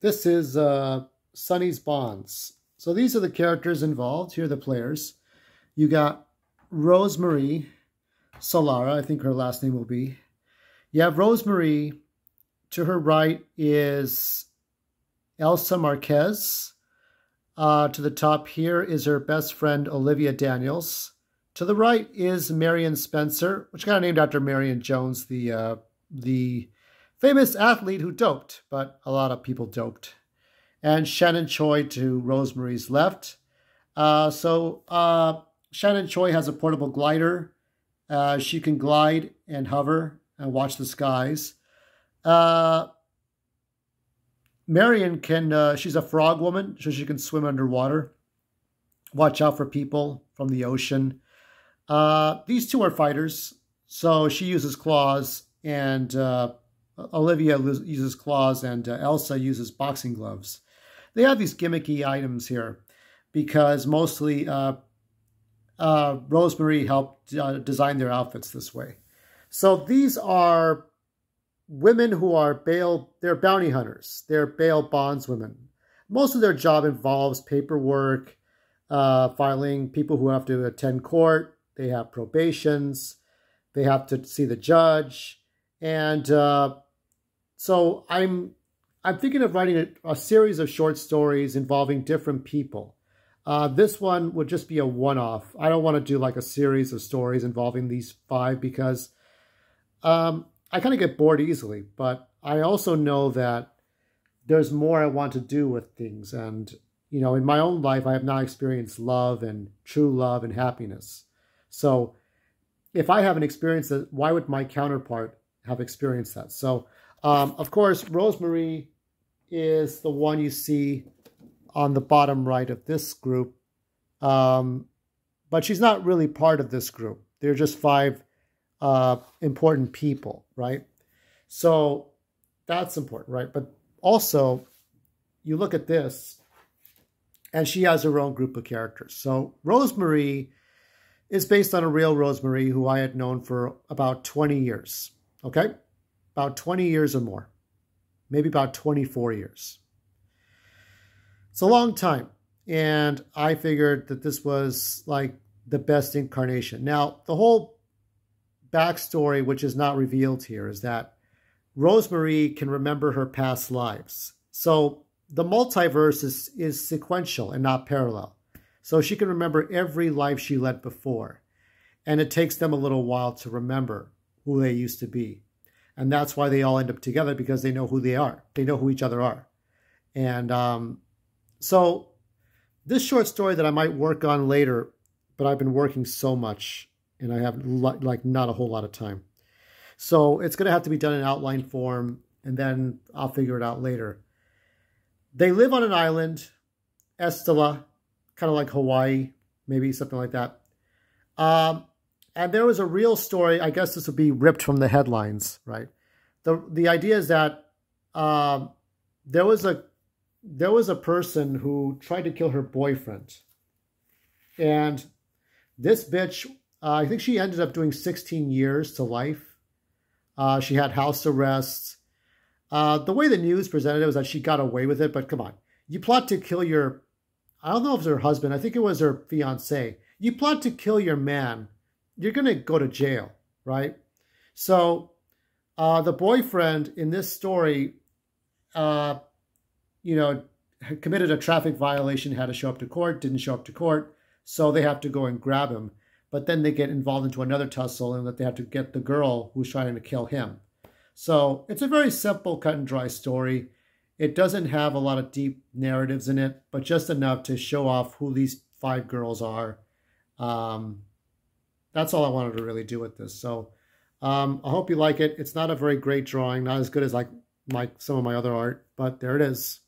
This is Sonny's Bonds. So these are the characters involved. Here are the players. You got Rosemary Solara, I think her last name will be. You have Rosemary. To her right is Elsa Marquez. To the top here is her best friend, Olivia Daniels. To the right is Marion Spencer, which got named after Marion Jones, the famous athlete who doped, but a lot of people doped. And Shannon Choi to Rosemary's left. Shannon Choi has a portable glider. She can glide and hover and watch the skies. Marion can, she's a frog woman, so she can swim underwater. Watch out for people from the ocean. These two are fighters. So she uses claws, and Olivia uses claws, and Elsa uses boxing gloves. They have these gimmicky items here because mostly Rosemary helped design their outfits this way. So these are women who are they're bounty hunters. They're bail bondswomen. Most of their job involves paperwork, filing, people who have to attend court. They have probations. They have to see the judge. And so I'm thinking of writing a series of short stories involving different people. This one would just be a one-off. I don't want to do like a series of stories involving these 5 because I kind of get bored easily. But I also know that there's more I want to do with things. And, you know, in my own life, I have not experienced love and true love and happiness. So if I haven't experienced it, why would my counterpart have experienced that? So, of course, Rosemary is the one you see on the bottom right of this group. But she's not really part of this group. They're just 5 important people, right? So that's important, right? But also, you look at this, and she has her own group of characters. So Rosemary is based on a real Rosemary who I had known for about 20 years, okay? About 20 years or more, maybe about 24 years. It's a long time, and I figured that this was like the best incarnation. Now, the whole backstory, which is not revealed here, is that Rosemary can remember her past lives. So the multiverse is sequential and not parallel. So she can remember every life she led before. And it takes them a little while to remember who they used to be. And that's why they all end up together, because they know who they are. They know who each other are. And so this short story that I might work on later, but I've been working so much and I have like not a whole lot of time. So it's going to have to be done in outline form, and then I'll figure it out later. They live on an island, Estella, kind of like Hawaii, maybe something like that. And there was a real story. I guess this would be ripped from the headlines, right? The idea is that there was a person who tried to kill her boyfriend. And this bitch, I think she ended up doing 16 years to life. She had house arrest. The way the news presented it was that she got away with it, but come on. You plot to kill your, I don't know if it was her husband, I think it was her fiance. You plot to kill your man, you're going to go to jail, right? So the boyfriend in this story, you know, committed a traffic violation, had to show up to court, didn't show up to court, so they have to go and grab him. But then they get involved into another tussle and that they have to get the girl who's trying to kill him. So it's a very simple, cut and dry story. It doesn't have a lot of deep narratives in it, but just enough to show off who these 5 girls are. That's all I wanted to really do with this. So I hope you like it. It's not a very great drawing, not as good as like some of my other art, but there it is.